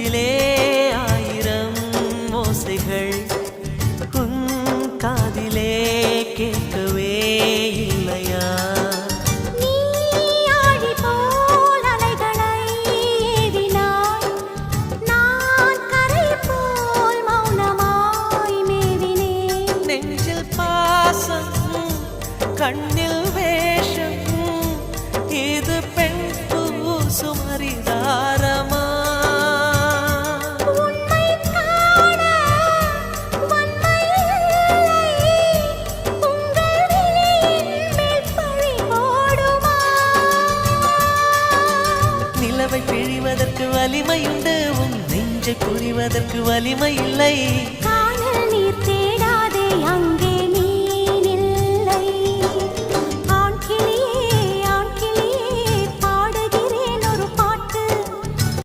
நெஞ்சிலே ஆயிரம் ஓசைகள் உன் காதிலே கேட்கவே இல்லையா? நீ ஆழி போல் அலைகளை ஏவினாய், நான் கரை போல் மௌனமாய் மேவினேன். நெஞ்சில் பாசம் கண்ணில் வேஷம் இது பெண் சுமரிதாரமா? உன்னை காண வன்மை இல்லை, உங்கள் விழியின் மேல் பழி போடுமா? நிலவை பிழிவதற்கு வலிமையுண்டு, உன் நெஞ்சை புரிவதற்கு வலிமை இல்லை.